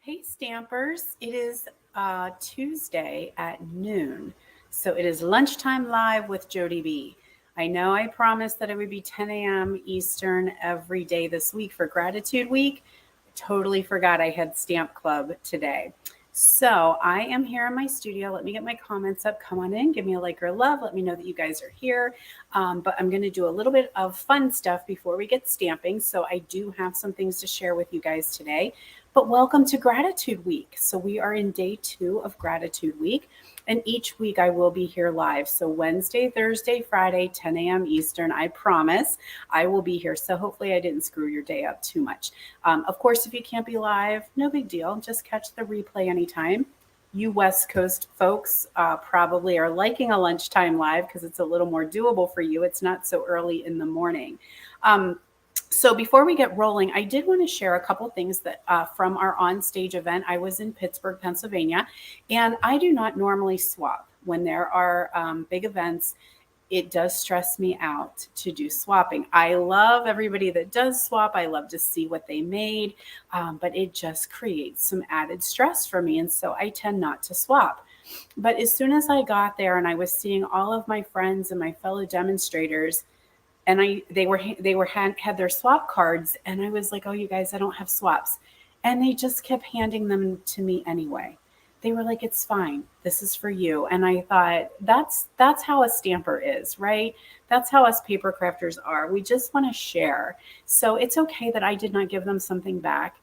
Hey Stampers, it is Tuesday at noon. So it is lunchtime live with Jody B. I know I promised that it would be 10 a.m. Eastern every day this week for Gratitude Week. Totally forgot I had Stamp Club today. So I am here in my studio. Let me get my comments up. Come on in, give me a like or love. Let me know that you guys are here. But I'm going to do a little bit of fun stuff before we get stamping. So I do have some things to share with you guys today. But welcome to Gratitude Week. So we are in day 2 of Gratitude Week. And each week I will be here live. So Wednesday, Thursday, Friday, 10 a.m. Eastern, I promise I will be here. So hopefully I didn't screw your day up too much. Of course, if you can't be live, no big deal. Just catch the replay anytime. You West Coast folks probably are liking a lunchtime live because it's a little more doable for you. It's not so early in the morning. Um, so before we get rolling, I did want to share a couple things that from our on-stage event. I was in Pittsburgh, Pennsylvania, and I do not normally swap when there are big events. It does stress me out to do swapping. I love everybody that does swap. I love to see what they made, but it just creates some added stress for me, and so I tend not to swap. But as soon as I got there and I was seeing all of my friends and my fellow demonstrators, and had their swap cards, and I was like, "Oh, you guys, I don't have swaps," and they just kept handing them to me anyway. They were like, "It's fine. This is for you." And I thought, that's how a stamper is, right? That's how us paper crafters are. We just want to share. So it's okay that I did not give them something back.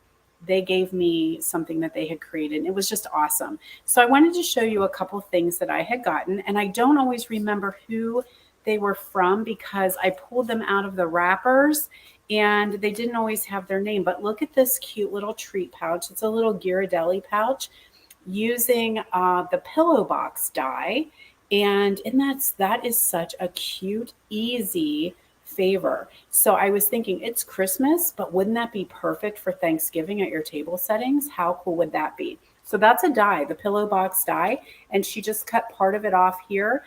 They gave me something that they had created. And it was just awesome. So I wanted to show you a couple things that I had gotten, and I don't always remember who they were from because I pulled them out of the wrappers and they didn't always have their name. But look at this cute little treat pouch. It's a little Ghirardelli pouch using the pillow box die. And that is such a cute, easy favor. So I was thinking it's Christmas, but wouldn't that be perfect for Thanksgiving at your table settings? How cool would that be? So that's a die, the pillow box die, and she just cut part of it off here.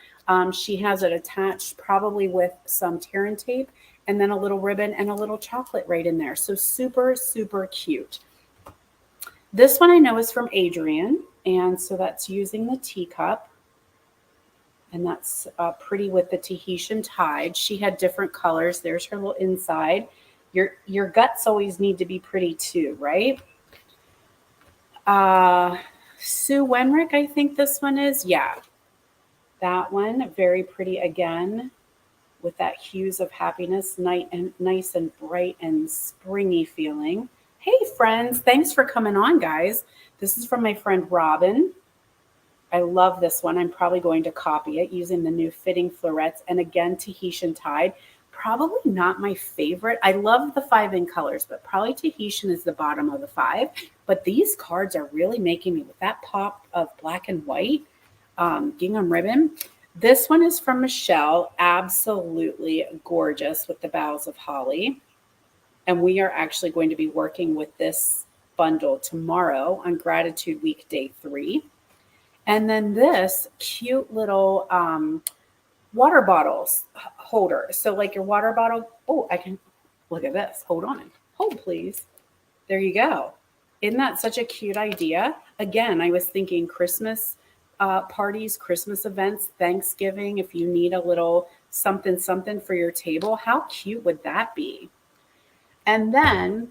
She has it attached probably with some tear and tape, and then a little ribbon and a little chocolate right in there. So super, super cute. This one I know is from Adrian, and so that's using the teacup, and that's pretty with the Tahitian tide. She had different colors. There's her little inside. Your guts always need to be pretty too, right? Uh, Sue Wenrick, I think this one is. Yeah, that one, very pretty again, with that hues of happiness, nice and bright and springy feeling. Hey, friends, thanks for coming on, guys. This is from my friend Robin. I love this one. I'm probably going to copy it using the new fitting florets. And again, Tahitian Tide. Probably not my favorite. I love the 5 in colors, but probably Tahitian is the bottom of the 5. But these cards are really making me, with that pop of black and white gingham ribbon. This one is from Michelle. Absolutely gorgeous with the boughs of holly. And we are actually going to be working with this bundle tomorrow on Gratitude Week Day 3. And then this cute little water bottles holder. So like your water bottle. Oh, I can look at this. Hold on. Hold, please. There you go. Isn't that such a cute idea? Again, I was thinking Christmas parties, Christmas events, Thanksgiving. If you need a little something, something for your table, how cute would that be? And then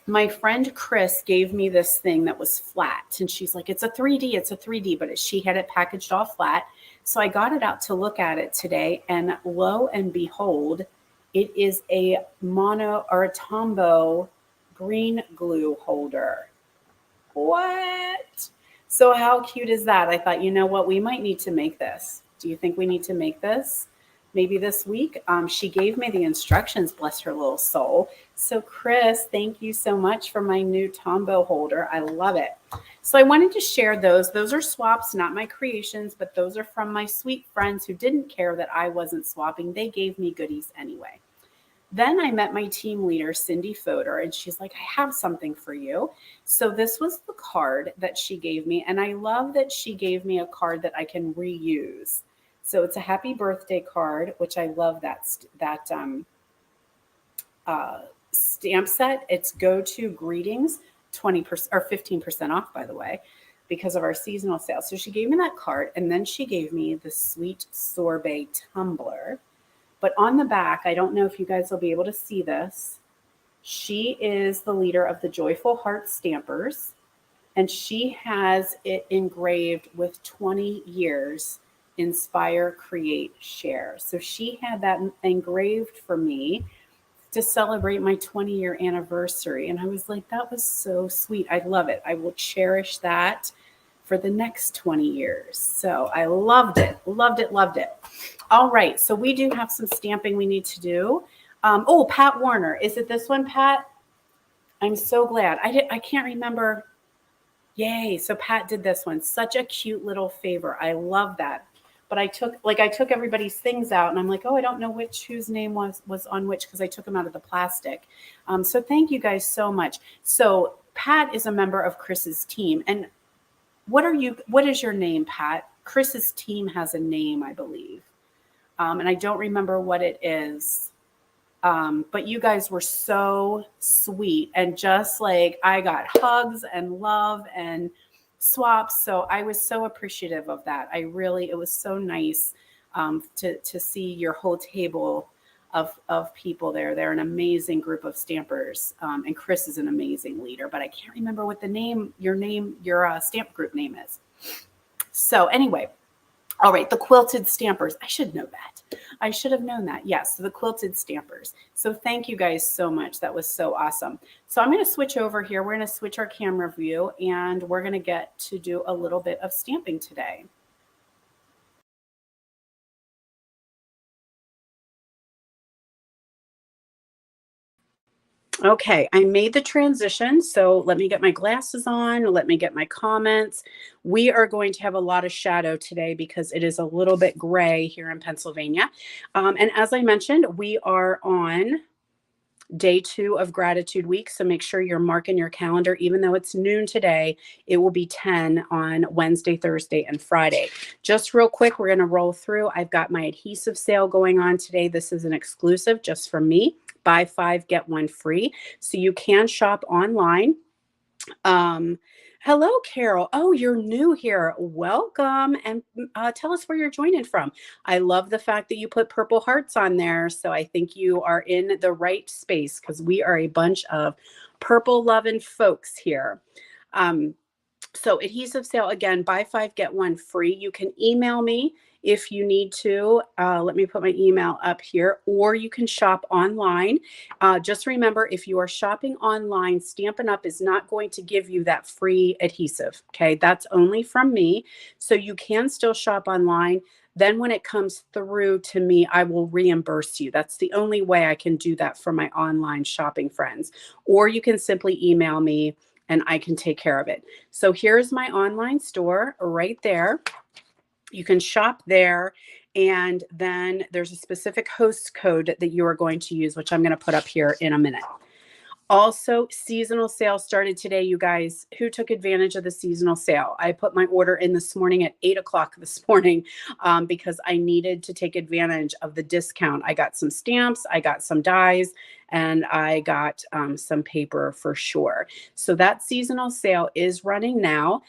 my friend Chris gave me this thing that was flat, and she's like, it's a 3D, it's a 3D, but she had it packaged all flat. So I got it out to look at it today, and lo and behold, it is a mono or a Tombow green glue holder. What? So how cute is that? I thought, you know what, we might need to make this. Do you think we need to make this? Maybe this week. She gave me the instructions, bless her little soul. So Chris, thank you so much for my new Tombow holder. I love it. So I wanted to share those. Those are swaps, not my creations, but those are from my sweet friends who didn't care that I wasn't swapping. They gave me goodies anyway. Then I met my team leader, Cindy Fodor, and she's like, I have something for you. So this was the card that she gave me. And I love that she gave me a card that I can reuse. So it's a happy birthday card, which I love that stamp set. It's Go To Greetings 20% or 15% off, by the way, because of our seasonal sale. So she gave me that card, and then she gave me the sweet sorbet tumbler. But on the back, I don't know if you guys will be able to see this. She is the leader of the Joyful Heart Stampers, and she has it engraved with 20 years inspire, create, share. So she had that engraved for me to celebrate my 20-year anniversary. And I was like, that was so sweet. I love it. I will cherish that for the next 20 years. So I loved it, loved it, loved it. All right. So we do have some stamping we need to do. Oh, Pat Warner. Is it this one, Pat? I'm so glad. I can't remember. Yay. So Pat did this one. Such a cute little favor. I love that. But I took everybody's things out, and I'm like, oh, I don't know whose name was on which, because I took them out of the plastic. So thank you guys so much. So Pat is a member of Chris's team. And what is your name, Pat? Chris's team has a name, I believe. And I don't remember what it is. But you guys were so sweet, and just like I got hugs and love and swaps. So I was so appreciative of that. It was so nice to see your whole table of people there. They're an amazing group of stampers. And Chris is an amazing leader, but I can't remember what your stamp group name is. So anyway, all right, the Quilted Stampers. I should know that. I should have known that. Yes, so the Quilted Stampers. So thank you guys so much. That was so awesome. So I'm going to switch over here. We're going to switch our camera view, and we're going to get to do a little bit of stamping today. Okay, I made the transition. So let me get my glasses on. Let me get my comments. We are going to have a lot of shadow today because it is a little bit gray here in Pennsylvania. And as I mentioned, we are on day 2 of Gratitude Week. So make sure you're marking your calendar. Even though it's noon today, it will be 10 on Wednesday, Thursday, and Friday. Just real quick, we're going to roll through. I've got my adhesive sale going on today. This is an exclusive just for me. Buy 5, get 1 free. So you can shop online. Hello, Carol. Oh, you're new here. Welcome. And tell us where you're joining from. I love the fact that you put purple hearts on there. So I think you are in the right space, because we are a bunch of purple loving folks here. So adhesive sale, again, buy 5, get 1 free. You can email me if you need to. Let me put my email up here, or you can shop online. Just remember, if you are shopping online, Stampin' Up! Is not going to give you that free adhesive. Okay, that's only from me. So you can still shop online. Then when it comes through to me, I will reimburse you. That's the only way I can do that for my online shopping friends. Or you can simply email me and I can take care of it. So here's my online store right there. You can shop there, and then there's a specific host code that you are going to use, which I'm going to put up here in a minute. Also, seasonal sale started today, you guys. Who took advantage of the seasonal sale? I put my order in this morning at 8 o'clock this morning because I needed to take advantage of the discount. I got some stamps, I got some dies, and I got some paper for sure. So that seasonal sale is running now.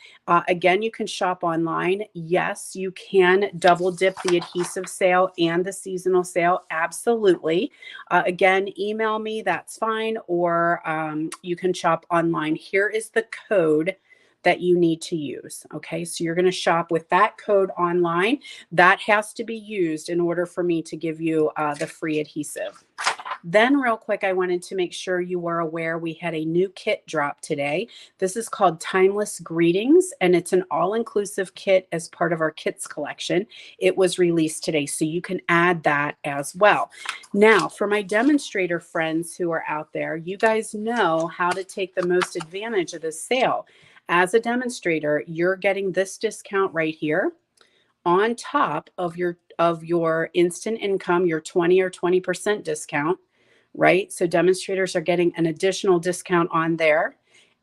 Again, you can shop online. Yes, you can double dip the adhesive sale and the seasonal sale. Absolutely. Again, email me, that's fine, or you can shop online. Here is the code that you need to use. Okay, so you're going to shop with that code online. That has to be used in order for me to give you the free adhesive. Then real quick, I wanted to make sure you were aware we had a new kit drop today. This is called Timeless Greetings, and it's an all-inclusive kit as part of our kits collection. It was released today, so you can add that as well. Now, for my demonstrator friends who are out there, you guys know how to take the most advantage of this sale. As a demonstrator, you're getting this discount right here on top of your instant income, your 20 or 20% discount, right? So demonstrators are getting an additional discount on there.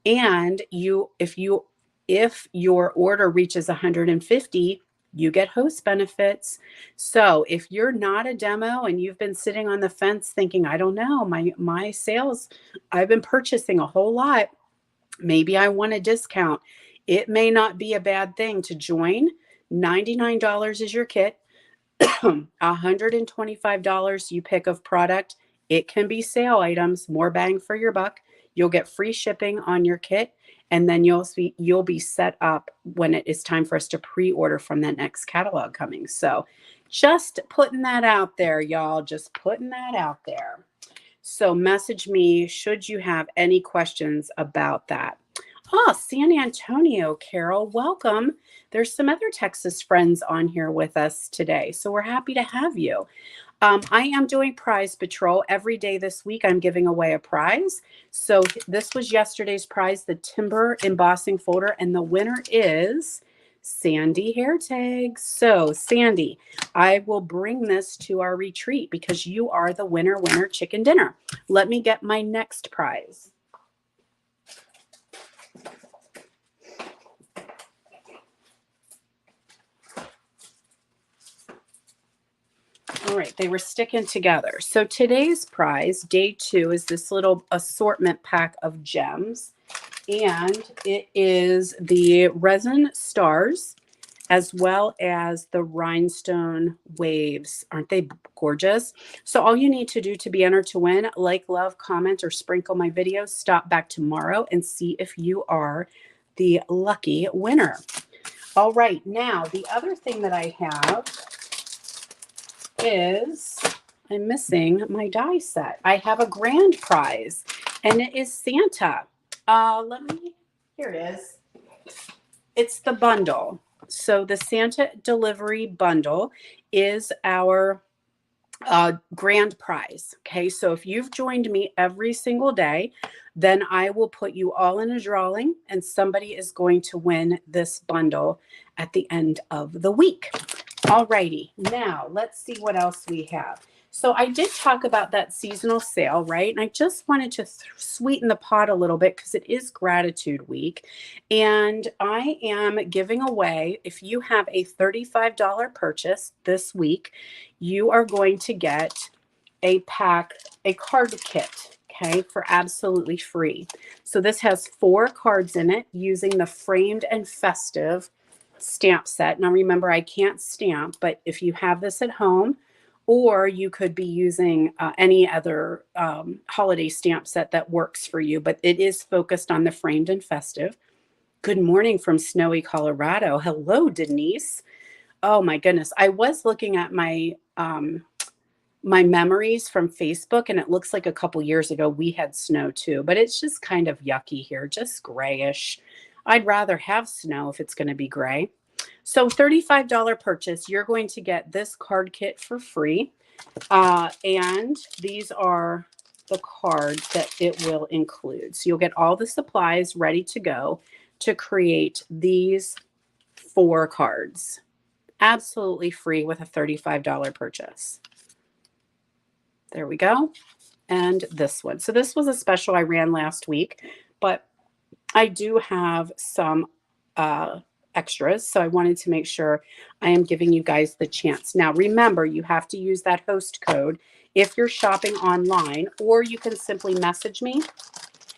And if your order reaches 150, you get host benefits. So if you're not a demo and you've been sitting on the fence thinking, I don't know, my sales, I've been purchasing a whole lot, Maybe I want a discount. It may not be a bad thing to join. $99 is your kit. $125 you pick of product. It can be sale items, more bang for your buck. You'll get free shipping on your kit, and then you'll be set up when it is time for us to pre-order from that next catalog coming. So just putting that out there, y'all. Just putting that out there. So message me should you have any questions about that. Oh, San Antonio, Carol, welcome. There's some other Texas friends on here with us today, so we're happy to have you. I am doing prize patrol every day this week. I'm giving away a prize. So this was yesterday's prize, the timber embossing folder, and the winner is Sandy Hair Tags. So Sandy, I will bring this to our retreat because you are the winner chicken dinner. Let me get my next prize. All right, they were sticking together. So today's prize, day 2, is this little assortment pack of gems. And it is the resin stars as well as the rhinestone waves. Aren't they gorgeous? So all you need to do to be entered to win, like, love, comment, or sprinkle my videos, stop back tomorrow and see if you are the lucky winner. All right, now the other thing that I have is I'm missing my die set. I have a grand prize, and it is Santa. Here it is. It's the bundle. So the Santa delivery bundle is our grand prize. Okay, so if you've joined me every single day, then I will put you all in a drawing, and somebody is going to win this bundle at the end of the week. All righty, now let's see what else we have. So I did talk about that seasonal sale, right? And I just wanted to sweeten the pot a little bit because it is Gratitude Week. And I am giving away, if you have a $35 purchase this week, you are going to get a card kit, okay, for absolutely free. So this has 4 cards in it using the Framed and Festive stamp set. Now remember, I can't stamp, but if you have this at home, or you could be using any other holiday stamp set that works for you, but it is focused on the Framed and Festive. Good morning from snowy Colorado. Hello, Denise. Oh my goodness. I was looking at my my memories from Facebook, and it looks like a couple years ago we had snow too, but it's just kind of yucky here, just grayish. I'd rather have snow if it's going to be gray. So $35 purchase, you're going to get this card kit for free. And these are the cards that it will include. So you'll get all the supplies ready to go to create these 4 cards. Absolutely free with a $35 purchase. There we go. And this one. So this was a special I ran last week, but I do have some extras, so I wanted to make sure I am giving you guys the chance. Now, remember, you have to use that host code if you're shopping online, or you can simply message me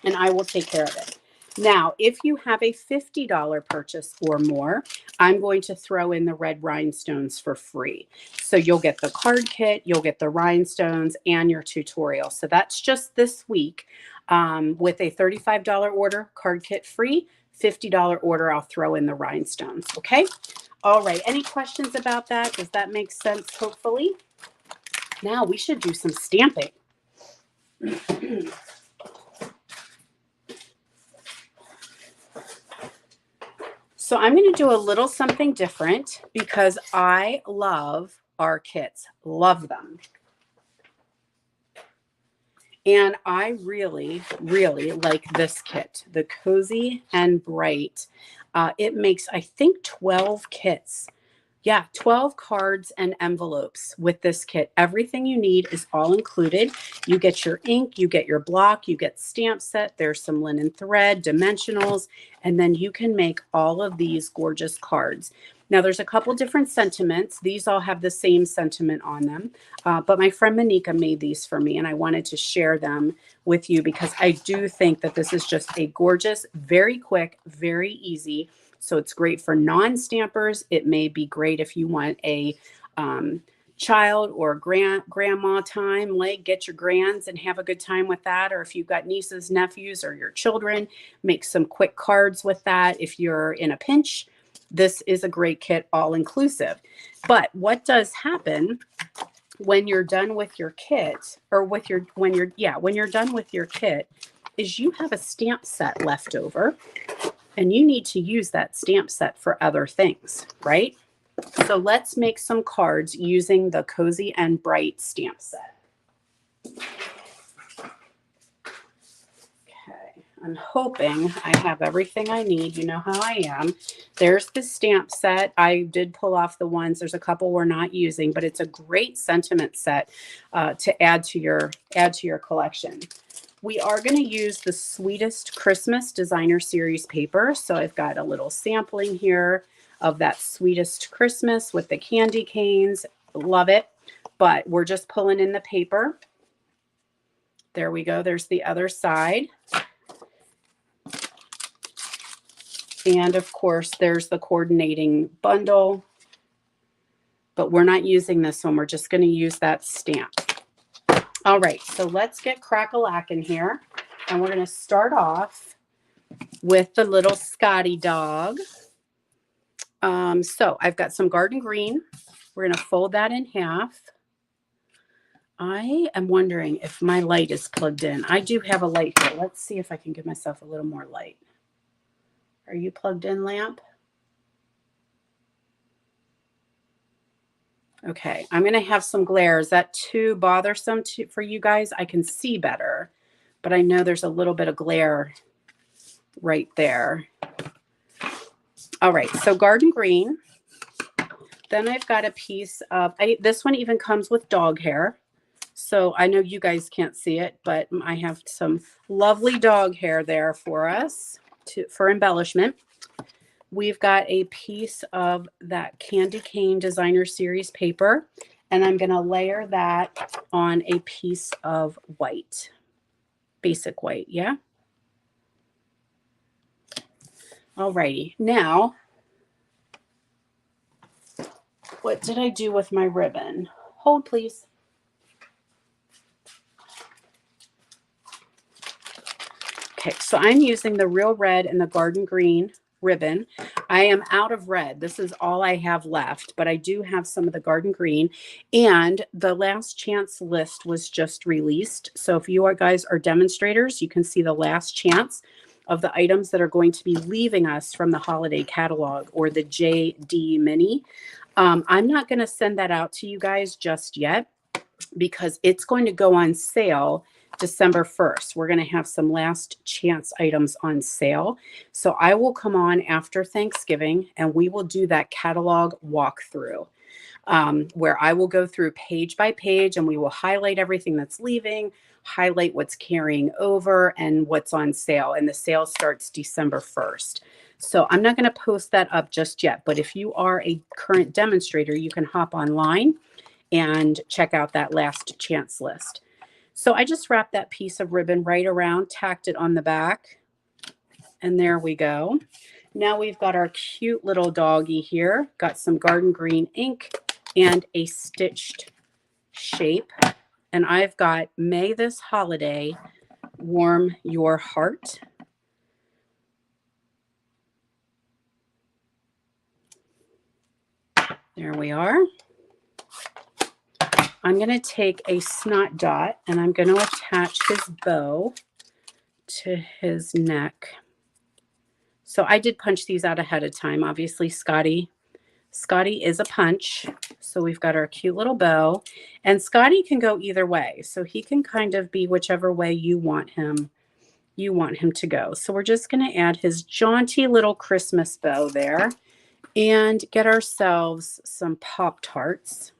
and I will take care of it. Now, if you have a $50 purchase or more, I'm going to throw in the red rhinestones for free. So you'll get the card kit, you'll get the rhinestones, and your tutorial. So that's just this week. With a $35 order, card kit free. $50 order, I'll throw in the rhinestones. Okay. All right. Any questions about that? Does that make sense? Hopefully. Now we should do some stamping. So I'm going to do a little something different because I love our kits. Love them. And I really, really like this kit, the Cozy and Bright. It makes, I think, 12 kits Yeah, 12 cards and envelopes with this kit. Everything you need is all included. You get your ink, you get your block, you get stamp set. There's some linen thread, dimensionals, and then you can make all of these gorgeous cards. Now, there's a couple different sentiments. These all have the same sentiment on them, but my friend Monika made these for me, and I wanted to share them with you because I do think that this is just a gorgeous, very quick, very easy. So it's great for non-stampers. It may be great if you want a child or grandma time, like get your grands and have a good time with that. Or if you've got nieces, nephews, or your children, make some quick cards with that. If you're in a pinch, this is a great kit, all inclusive. But what does happen when you're done with your kit, or when you're done with your kit, is you have a stamp set left over. And you need to use that stamp set for other things, right? So let's make some cards using the Cozy and Bright stamp set. Okay, I'm hoping I have everything I need. You know how I am. There's the stamp set. I did pull off the ones. There's a couple we're not using, but it's a great sentiment set to add to your collection. We are going to use the Sweetest Christmas Designer Series paper. So I've got a little sampling here of that Sweetest Christmas with the candy canes. Love it. But we're just pulling in the paper. There we go. There's the other side. And of course, there's the coordinating bundle. But we're not using this one. We're just going to use that stamp. All right, so let's get crack-a-lackin' here. And we're going to start off with the little Scotty dog. So I've got some garden green. We're going to fold that in half. I am wondering if my light is plugged in. I do have a light here. Let's see if I can give myself a little more light. Are you plugged in, lamp? Okay, I'm going to have some glare. Is that too bothersome for you guys? I can see better, but I know there's a little bit of glare right there. All right, so garden green. Then I've got a piece of, this one even comes with dog hair. So I know you guys can't see it, but I have some lovely dog hair there for us for embellishment. We've got a piece of that Candy Cane Designer Series paper, and I'm going to layer that on a piece of white, basic white, yeah? Alrighty, now, what did I do with my ribbon? Hold, please. Okay, so I'm using the Real Red and the Garden Green ribbon. I am out of red. This is all I have left, but I do have some of the garden green, and the last chance list was just released. So if you guys are demonstrators, you can see the last chance of the items that are going to be leaving us from the holiday catalog or the JD Mini. I'm not going to send that out to you guys just yet because it's going to go on sale December 1st. We're going to have some last chance items on sale. So I will come on after Thanksgiving and we will do that catalog walkthrough where I will go through page by page and we will highlight everything that's leaving, highlight what's carrying over and what's on sale. And the sale starts December 1st. So I'm not going to post that up just yet, but if you are a current demonstrator, you can hop online and check out that last chance list. So I just wrapped that piece of ribbon right around, tacked it on the back, and there we go. Now we've got our cute little doggy here, got some garden green ink and a stitched shape. And I've got May This Holiday Warm Your Heart. There we are. I'm going to take a snot dot and I'm going to attach his bow to his neck. So I did punch these out ahead of time. Obviously, Scotty is a punch. So we've got our cute little bow. And Scotty can go either way. So he can kind of be whichever way you want him to go. So we're just going to add his jaunty little Christmas bow there. and get ourselves some Pop-Tarts.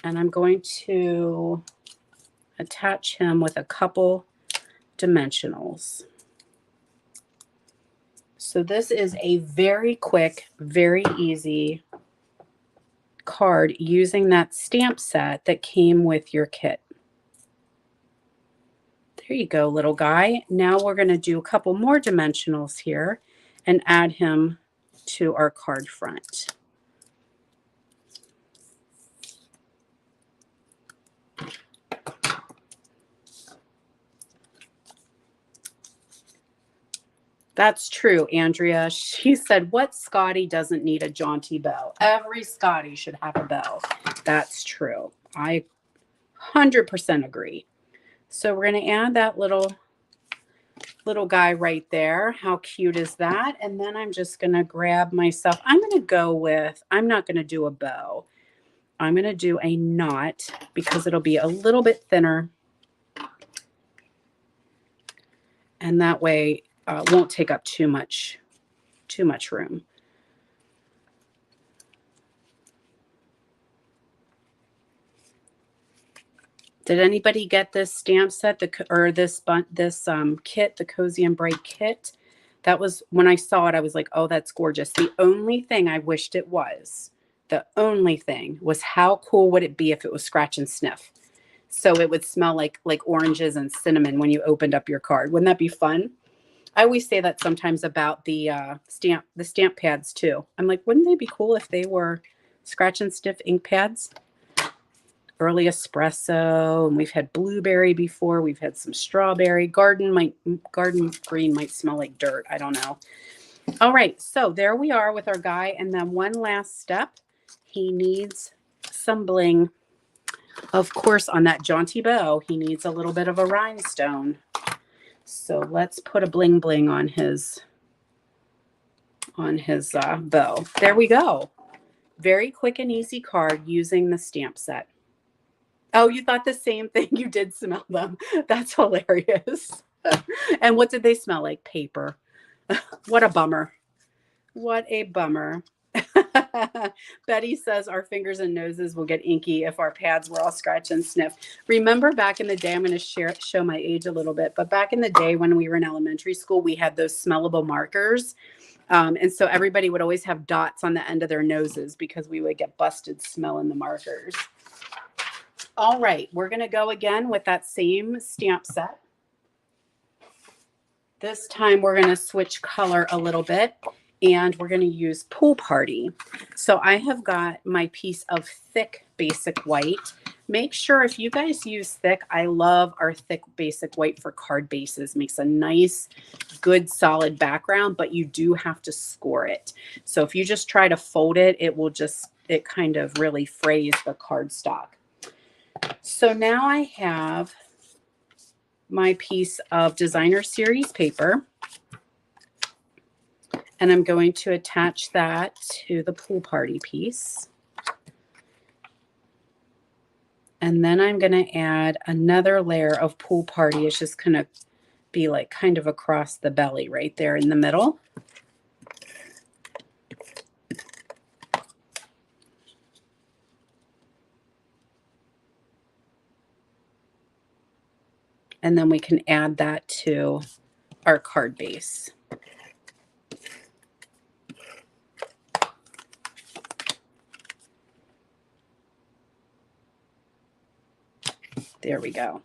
And I'm going to attach him with a couple dimensionals. So this is a very quick, very easy card using that stamp set that came with your kit. There you go, little guy. Now we're going to do a couple more dimensionals here and add him to our card front. That's true, Andrea. She said, what Scotty doesn't need a jaunty bow? Every Scotty should have a bow. That's true. I 100% agree. So we're going to add that little guy right there. How cute is that? And then I'm just going to grab myself. I'm going to go with, I'm not going to do a bow. I'm going to do a knot because it'll be a little bit thinner. And that way won't take up too much room. Did anybody get this stamp set, or this kit, the Cozy and Bright kit? That was, when I saw it, I was like, oh, that's gorgeous. The only thing I wished it was, how cool would it be if it was scratch and sniff? So it would smell like oranges and cinnamon when you opened up your card. Wouldn't that be fun? I always say that sometimes about the stamp pads too. I'm like, wouldn't they be cool if they were scratch and sniff ink pads? Early espresso, and we've had blueberry before. We've had some strawberry. Garden green might smell like dirt. I don't know. All right, so there we are with our guy. And then one last step, he needs some bling. Of course, on that jaunty bow, he needs a little bit of a rhinestone. So let's put a bling bling on his bow. There we go. Very quick and easy card using the stamp set. Oh, you thought the same thing. You did smell them. That's hilarious. And what did they smell like? Paper. What a bummer. What a bummer. Betty says our fingers and noses will get inky if our pads were all scratch and sniff. Remember back in the day, I'm going to show my age a little bit, but back in the day when we were in elementary school, we had those smellable markers. And so everybody would always have dots on the end of their noses because we would get busted smelling the markers. All right, we're going to go again with that same stamp set. This time we're going to switch color a little bit, and we're going to use Pool Party. So I have got my piece of thick basic white. Make sure if you guys use thick, I love our thick basic white for card bases. Makes a nice, good, solid background, but you do have to score it. So if you just try to fold it, it kind of really frays the cardstock. So now I have my piece of designer series paper, and I'm going to attach that to the Pool Party piece. And then I'm going to add another layer of Pool Party. It's just going to be like kind of across the belly right there in the middle. And then we can add that to our card base. There we go.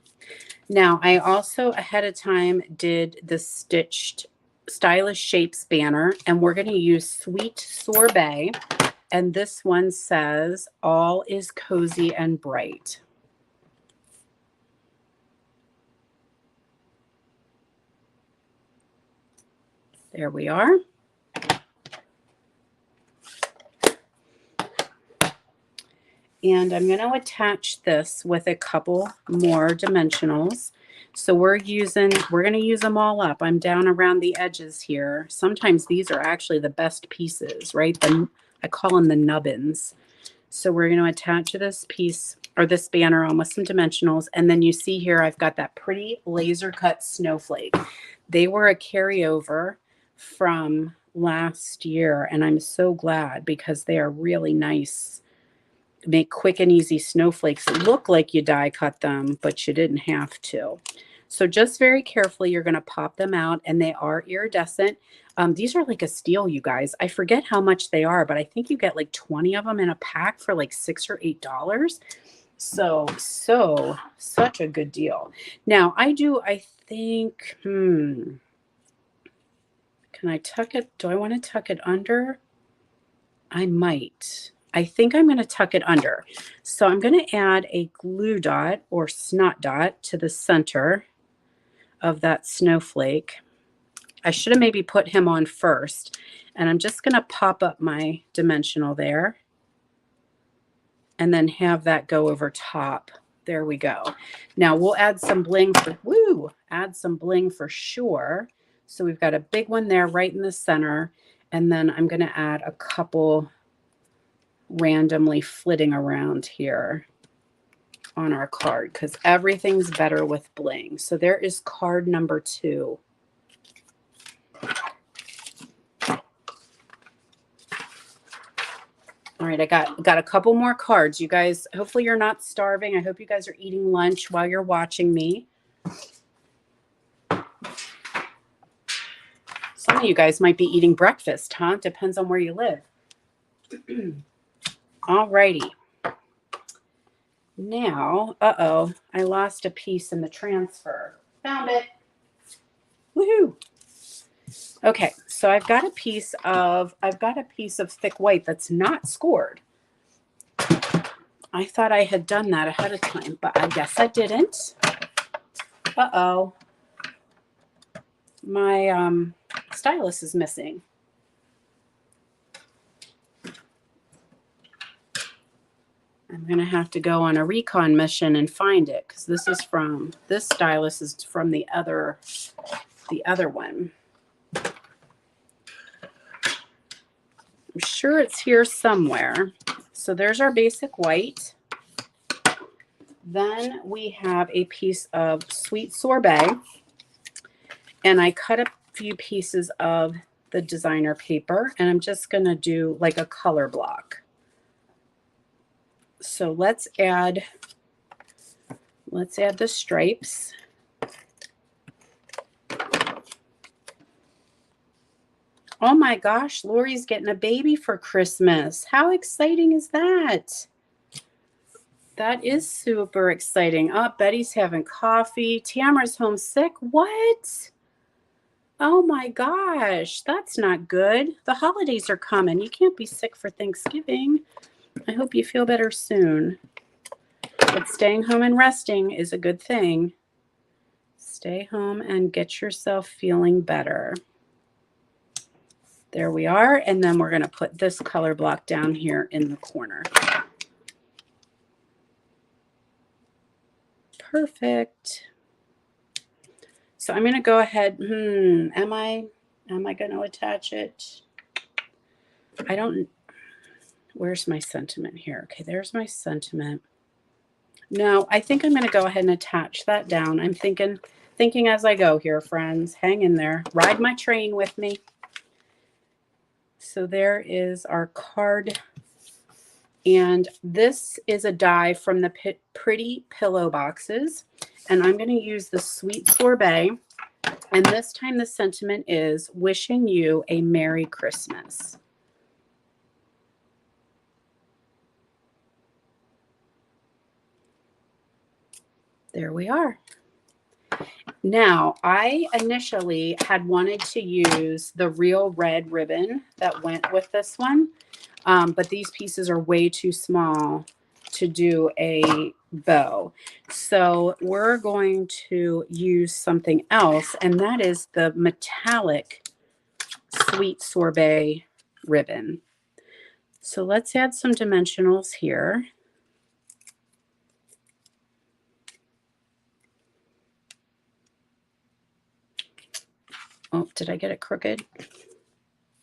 Now, I also ahead of time did the stitched Stylish Shapes banner, and we're going to use Sweet Sorbet. And this one says, all is cozy and bright. There we are. And I'm going to attach this with a couple more dimensionals. So we're going to use them all up. I'm down around the edges here. Sometimes these are actually the best pieces, right? I call them the nubbins. So we're going to attach this piece or this banner on with some dimensionals. And then you see here, I've got that pretty laser cut snowflake. They were a carryover from last year, and I'm so glad because they are really nice. Make quick and easy snowflakes that look like you die cut them, but you didn't have to. So just very carefully, you're going to pop them out, and they are iridescent. These are like a steal, you guys. I forget how much they are, but I think you get like 20 of them in a pack for like $6 or $8. So such a good deal. Now I think, can I tuck it? Do I want to tuck it under? I might. I think I'm going to tuck it under. So I'm going to add a glue dot or snot dot to the center of that snowflake. I should have maybe put him on first. And I'm just going to pop up my dimensional there and then have that go over top. There we go. Now we'll add some bling add some bling for sure. So we've got a big one there right in the center. And then I'm going to add a couple randomly flitting around here on our card because everything's better with bling. So there is card number 2. All right, I got a couple more cards. You guys, hopefully you're not starving. I hope you guys are eating lunch while you're watching me. Some of you guys might be eating breakfast, huh? Depends on where you live. All righty. Now, I lost a piece in the transfer. Found it. Woohoo! Okay, so I've got a piece of thick white that's not scored. I thought I had done that ahead of time, but I guess I didn't. My stylus is missing. I'm going to have to go on a recon mission and find it because this stylus is from the other one. I'm sure it's here somewhere. So there's our basic white. Then we have a piece of sweet sorbet, and I cut a few pieces of the designer paper, and I'm just going to do like a color block. So let's add the stripes. Oh my gosh, Lori's getting a baby for Christmas. How exciting is that? That is super exciting. Oh, Betty's having coffee. Tamara's homesick. What? Oh my gosh, that's not good. The holidays are coming. You can't be sick for Thanksgiving. I hope you feel better soon. But staying home and resting is a good thing. Stay home and get yourself feeling better. There we are. And then we're going to put this color block down here in the corner. Perfect. So I'm going to go ahead. Am I going to attach it? Where's my sentiment here? Okay, there's my sentiment. No, I think I'm going to go ahead and attach that down. I'm thinking as I go here, friends. Hang in there. Ride my train with me. So there is our card. And this is a die from the Pretty Pillow boxes. And I'm going to use the Sweet Sorbet. And this time the sentiment is wishing you a Merry Christmas. There we are. Now, I initially had wanted to use the real red ribbon that went with this one, but these pieces are way too small to do a bow. So we're going to use something else, and that is the metallic Sweet Sorbet ribbon. So let's add some dimensionals here. Oh, did I get it crooked?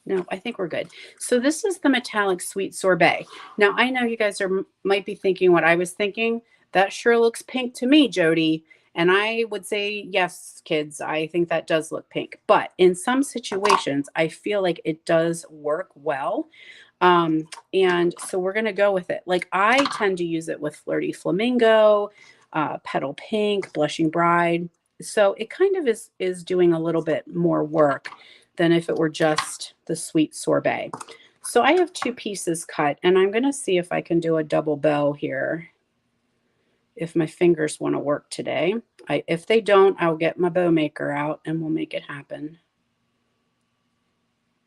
No, I think we're good. So this is the metallic Sweet Sorbet. Now, I know you guys might be thinking what I was thinking. That sure looks pink to me, Jody. And I would say, yes, kids, I think that does look pink. But in some situations, I feel like it does work well. And so we're going to go with it. Like I tend to use it with Flirty Flamingo, Petal Pink, Blushing Bride. So it kind of is doing a little bit more work than if it were just the Sweet Sorbet. So I have 2 pieces cut, and I'm going to see if I can do a double bow here. If my fingers want to work today. If they don't, I'll get my bow maker out and we'll make it happen.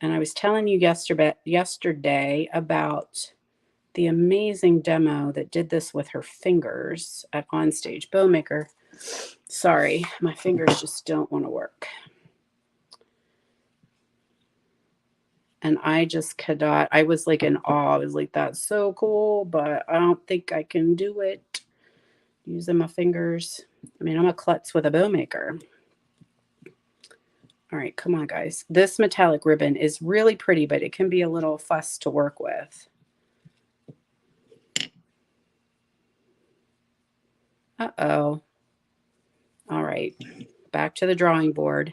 And I was telling you yesterday about the amazing demo that did this with her fingers at Onstage Bow Maker. Sorry, my fingers just don't want to work. And I just could not, I was like in awe. I was like, that's so cool, but I don't think I can do it using my fingers. I mean, I'm a klutz with a bow maker. All right, come on, guys. This metallic ribbon is really pretty, but it can be a little fuss to work with. Uh-oh. All right, back to the drawing board.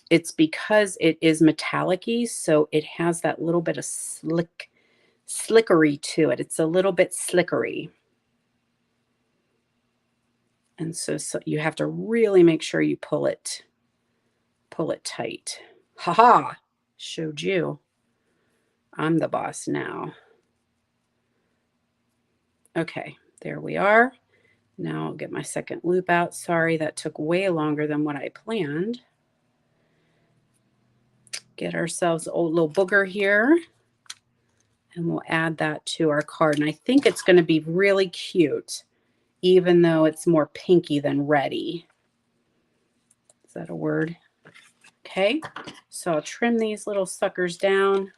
It's because it is metallic-y, so it has that little bit of slickery to it. It's a little bit slickery. And so you have to really make sure you pull it tight. Ha-ha, showed you. I'm the boss now. Okay, there we are. Now I'll get my second loop out. Sorry, that took way longer than what I planned. Get ourselves a little booger here, and we'll add that to our card. And I think it's going to be really cute, even though it's more pinky than reddy. Is that a word? Okay, so I'll trim these little suckers down.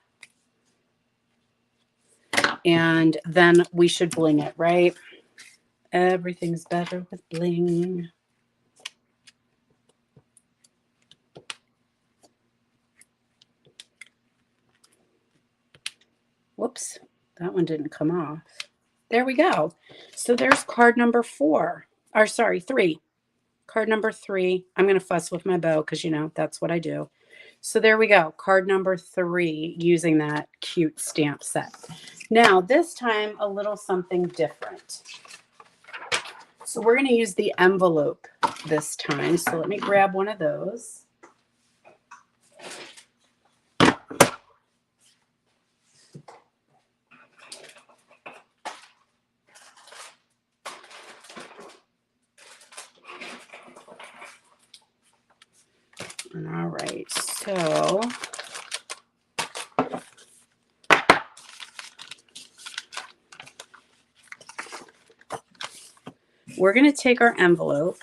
And then we should bling it, right? Everything's better with bling. Whoops, that one didn't come off. There we go. So there's card number 4. Or sorry, 3. Card number 3. I'm going to fuss with my bow because, you know, that's what I do. So there we go. Card number 3 using that cute stamp set. Now, this time, a little something different. So we're going to use the envelope this time. So let me grab one of those. All right, so we're going to take our envelope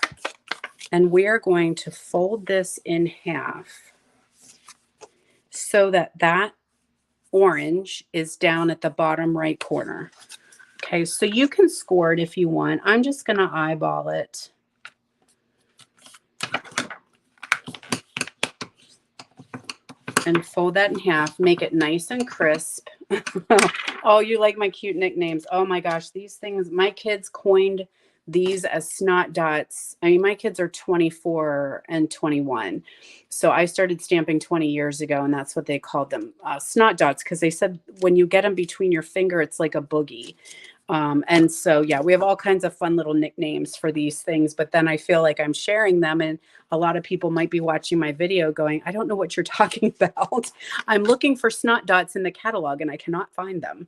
and we are going to fold this in half so that that orange is down at the bottom right corner. Okay, so you can score it if you want. I'm just going to eyeball it. And fold that in half, make it nice and crisp. Oh, you like my cute nicknames. Oh my gosh, these things, my kids coined these as snot dots. I mean, my kids are 24 and 21. So I started stamping 20 years ago, and that's what they called them, snot dots, because they said when you get them between your finger, it's like a boogie. And so, yeah, we have all kinds of fun little nicknames for these things, but then I feel like I'm sharing them and a lot of people might be watching my video going, I don't know what you're talking about. I'm looking for snot dots in the catalog and I cannot find them.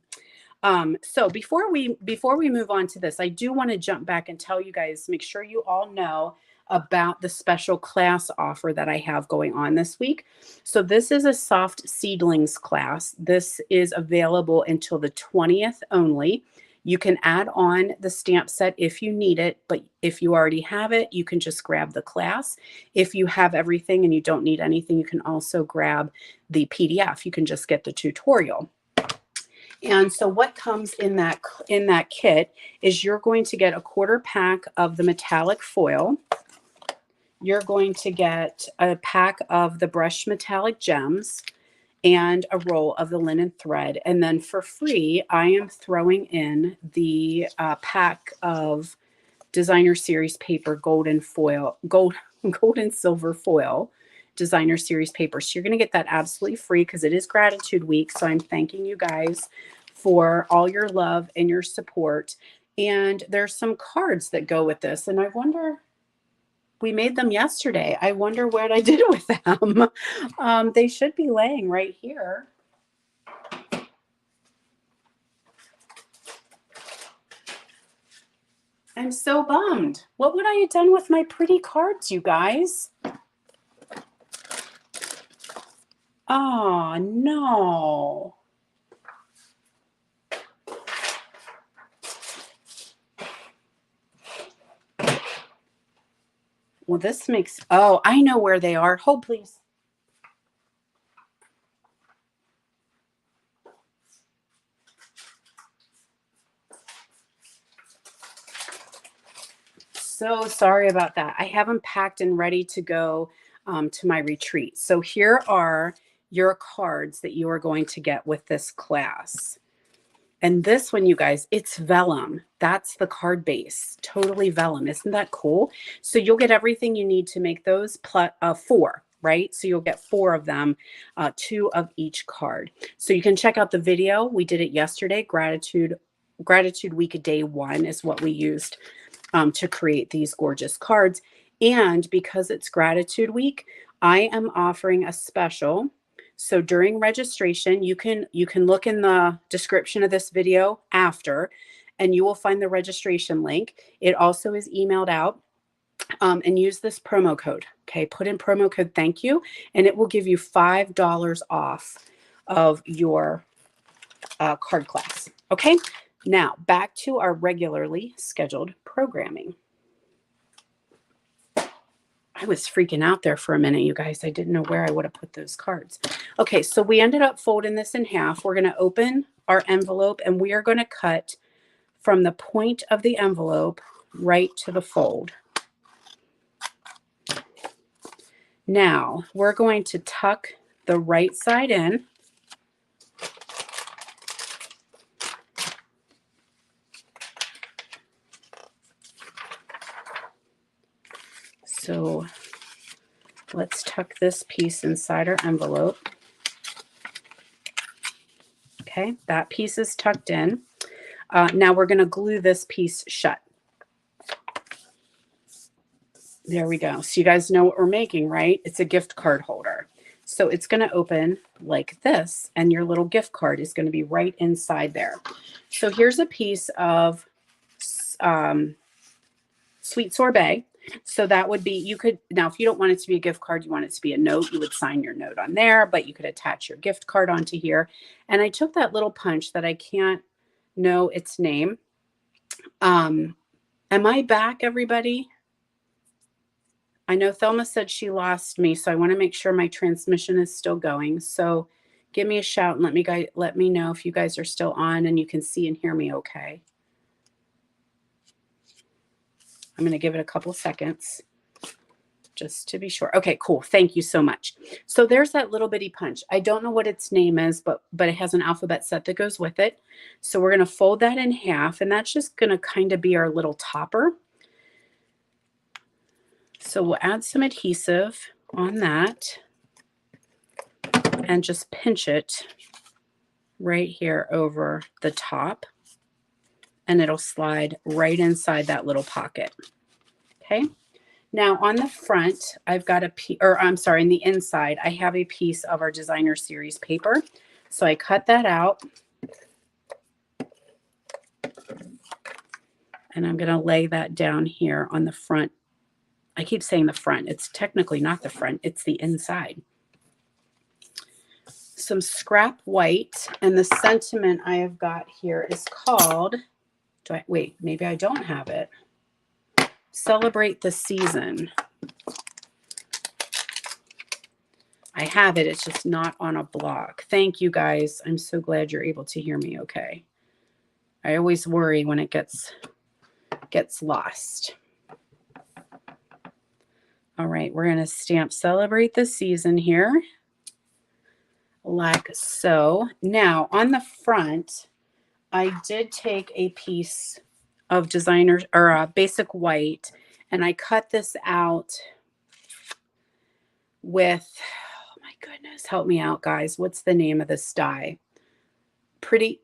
So before we move on to this, I do want to jump back and tell you guys, make sure you all know about the special class offer that I have going on this week. So this is a soft seedlings class. This is available until the 20th only. You can add on the stamp set if you need it, but if you already have it, you can just grab the class. If you have everything and you don't need anything, you can also grab the PDF. You can just get the tutorial. And so what comes in that kit is you're going to get a quarter pack of the metallic foil. You're going to get a pack of the brushed metallic gems and a roll of the linen thread. And then for free, I am throwing in the pack of designer series paper, gold and silver foil designer series paper. So you're going to get that absolutely free because it is gratitude week. So I'm thanking you guys for all your love and your support. And there's some cards that go with this. And I wonder, we made them yesterday. I wonder what I did with them. They should be laying right here. I'm so bummed. What would I have done with my pretty cards, you guys? Oh, no. Well, this makes, oh, I know where they are. Hold, please. So sorry about that. I have them packed and ready to go to my retreat. So here are your cards that you are going to get with this class. And this one, you guys, it's vellum. That's the card base. Totally vellum. Isn't that cool? So you'll get everything you need to make those four, right? So you'll get 4 of them, 2 of each card. So you can check out the video. We did it yesterday. Gratitude Week Day 1 is what we used to create these gorgeous cards. And because it's Gratitude Week, I am offering a special. So during registration, you can look in the description of this video after, and you will find the registration link. It also is emailed out. And use this promo code. Okay, put in promo code thank you, and it will give you $5 off of your card class. Okay, now back to our regularly scheduled programming. I was freaking out there for a minute, you guys. I didn't know where I would have put those cards. Okay, so we ended up folding this in half. We're going to open our envelope, and we are going to cut from the point of the envelope right to the fold. Now, we're going to tuck the right side in. So let's tuck this piece inside our envelope. Okay, that piece is tucked in. Now we're going to glue this piece shut. There we go. So you guys know what we're making, right? It's a gift card holder. So it's going to open like this, and your little gift card is going to be right inside there. So here's a piece of sweet sorbet. So that would be, you could, now if you don't want it to be a gift card, you want it to be a note, you would sign your note on there, but you could attach your gift card onto here. And I took that little punch that I can't know its name. Am I back, everybody? I know Thelma said she lost me, so I want to make sure my transmission is still going. So give me a shout and let me know if you guys are still on and you can see and hear me okay. I'm going to give it a couple seconds just to be sure. Okay, cool. Thank you so much. So there's that little bitty punch. I don't know what its name is, but it has an alphabet set that goes with it. So we're going to fold that in half, and that's just going to kind of be our little topper. So we'll add some adhesive on that and just pinch it right here over the top, and it'll slide right inside that little pocket. Okay. Now on the front, I've got in the inside, I have a piece of our designer series paper. So I cut that out, and I'm going to lay that down here on the front. I keep saying the front. It's technically not the front. It's the inside. Some scrap white, and the sentiment I have got here is called, wait, maybe I don't have it. Celebrate the season. I have it. It's just not on a block. Thank you guys. I'm so glad you're able to hear me okay. I always worry when it gets lost. All right, we're going to stamp Celebrate the Season here, like so. Now, on the front, I did take a piece of designer or basic white. And I cut this out with, oh my goodness, help me out, guys. What's the name of this die? Pretty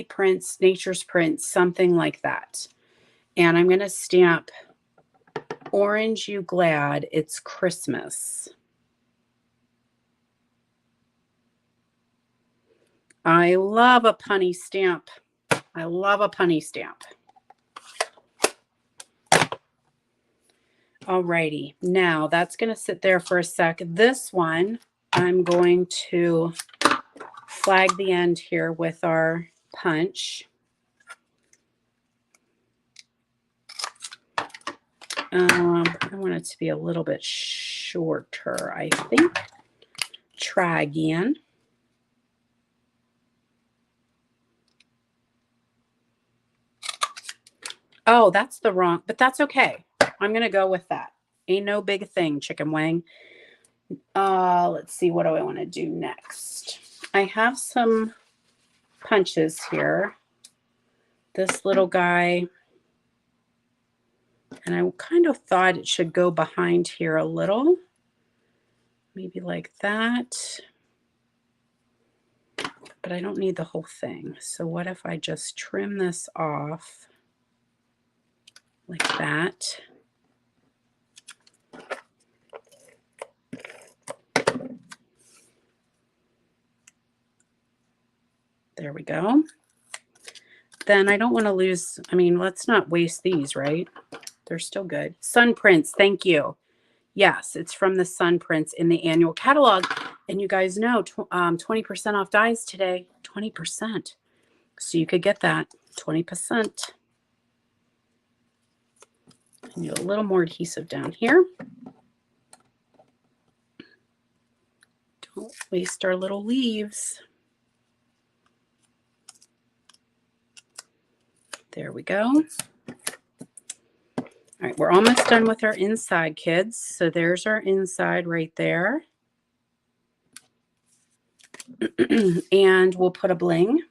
Prints, Nature's Prints, something like that. And I'm going to stamp Orange You Glad, It's Christmas. I love a punny stamp. I love a punny stamp. Alrighty, now that's going to sit there for a sec. This one, I'm going to flag the end here with our punch. I want it to be a little bit shorter, I think. Try again. Oh, that's the wrong, but that's okay. I'm going to go with that. Ain't no big thing, chicken wing. Let's see, what do I want to do next? I have some punches here. This little guy, and I kind of thought it should go behind here a little. Maybe like that. But I don't need the whole thing. So what if I just trim this off like that? There we go. Then I don't want to lose, I mean, let's not waste these, right? They're still good. Sun Prints, thank you. Yes, it's from the Sun Prints in the annual catalog. And you guys know 20% off dies today, 20%. So you could get that 20%. I need a little more adhesive down here. Don't waste our little leaves. There we go. All right, we're almost done with our inside, kids. So there's our inside right there. And we'll put a bling.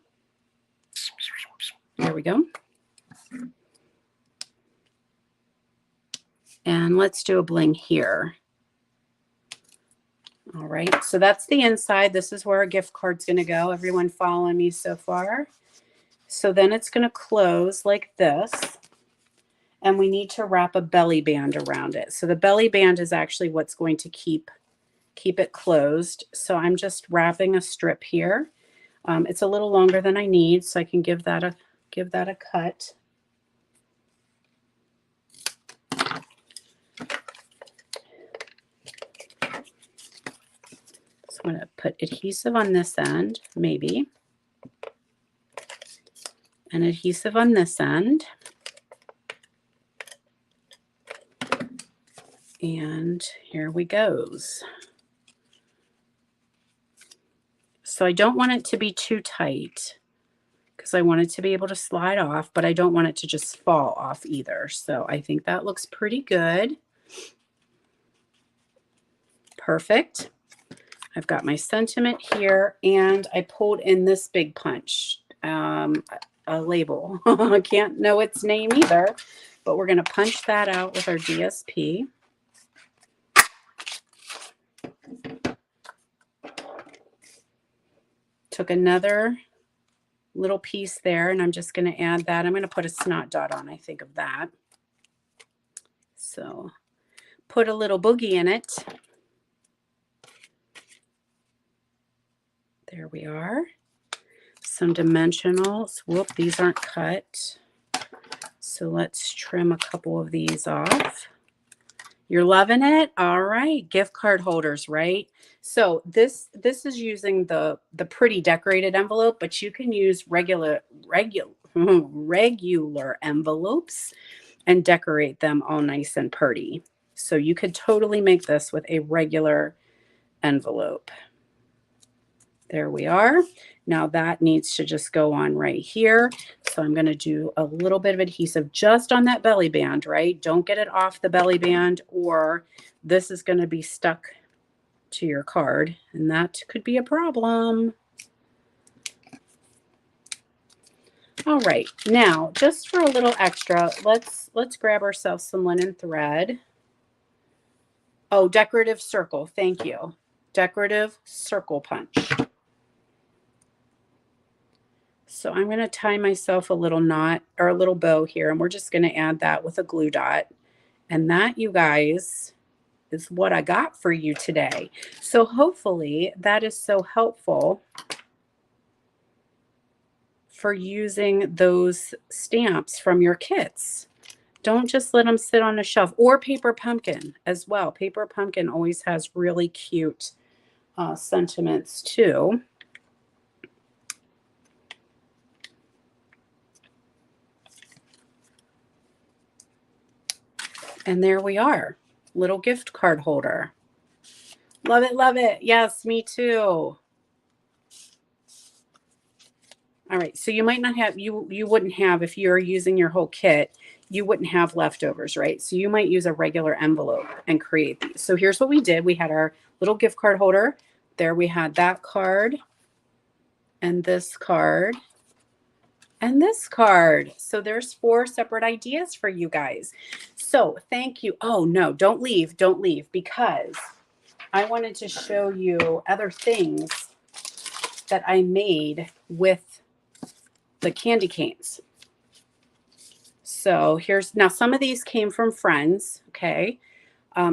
There we go. And let's do a bling here. All right, so that's the inside. This is where our gift card's going to go. Everyone following me so far? So then it's going to close like this. And we need to wrap a belly band around it. So the belly band is actually what's going to keep it closed. So I'm just wrapping a strip here. It's a little longer than I need, so I can give that a cut. So I'm going to put adhesive on this end, maybe, and adhesive on this end. And here we goes. So I don't want it to be too tight because I want it to be able to slide off, but I don't want it to just fall off either. So I think that looks pretty good. Perfect. I've got my sentiment here, and I pulled in this big punch, a label. I can't know its name either, but we're going to punch that out with our DSP. Took another little piece there, and I'm just going to add that. I'm going to put a snot dot on, I think, of that. So put a little boogie in it. There we are. Some dimensionals. Whoop, these aren't cut. So let's trim a couple of these off. You're loving it? All right. Gift card holders, right? So this is using the pretty decorated envelope, but you can use regular envelopes and decorate them all nice and pretty. So you could totally make this with a regular envelope. There we are. Now that needs to just go on right here. So I'm going to do a little bit of adhesive just on that belly band, right? Don't get it off the belly band, or this is going to be stuck to your card, and that could be a problem. All right, now just for a little extra, let's grab ourselves some linen thread. Oh, decorative circle. Thank you. Decorative circle punch. So I'm going to tie myself a little knot or a little bow here, and we're just going to add that with a glue dot. And that, you guys, is what I got for you today. So hopefully that is so helpful for using those stamps from your kits. Don't just let them sit on a shelf, or paper pumpkin as well. Paper pumpkin always has really cute sentiments too. And there we are, little gift card holder. Love it, love it. Yes, me too. All right, so you might not have, you wouldn't have, if you're using your whole kit, you wouldn't have leftovers, right? So you might use a regular envelope and create these. So here's what we did. We had our little gift card holder. There we had that card and this card and this card. So there's 4 separate ideas for you guys. So thank you. Oh no, don't leave, because I wanted to show you other things that I made with the candy canes. So here's, now some of these came from friends, okay?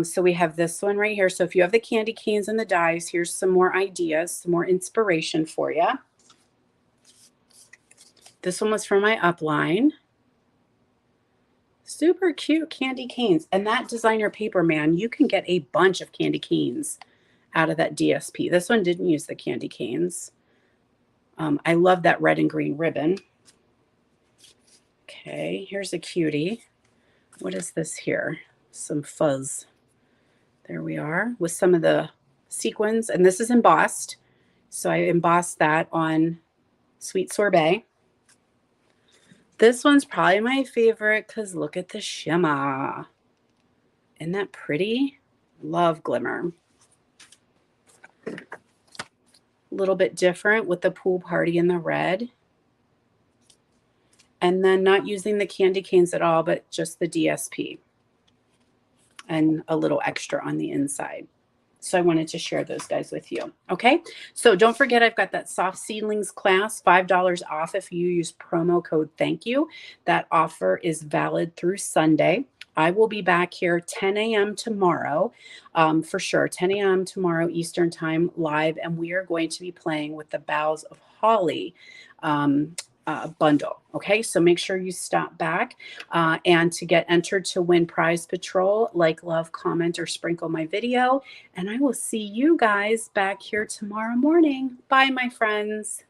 So we have this one right here. So if you have the candy canes and the dies, here's some more ideas, some more inspiration for you. This one was from my upline. Super cute candy canes. And that designer paper, man, you can get a bunch of candy canes out of that DSP. This one didn't use the candy canes. I love that red and green ribbon. Okay, here's a cutie. What is this here? Some fuzz. There we are with some of the sequins. And this is embossed. So I embossed that on Sweet Sorbet. This one's probably my favorite because look at the shimmer. Isn't that pretty? Love glimmer. A little bit different with the pool party in the red. And then not using the candy canes at all, but just the DSP. And a little extra on the inside. So I wanted to share those guys with you. Okay. So don't forget, I've got that Soft Seedlings class, $5 off if you use promo code thank you. That offer is valid through Sunday. I will be back here 10 a.m. tomorrow, for sure. 10 a.m. tomorrow Eastern time live. And we are going to be playing with the Boughs of Holly bundle. Okay, so make sure you stop back and to get entered to win Prize Patrol, like, love, comment, or sprinkle my video. And I will see you guys back here tomorrow morning. Bye, my friends.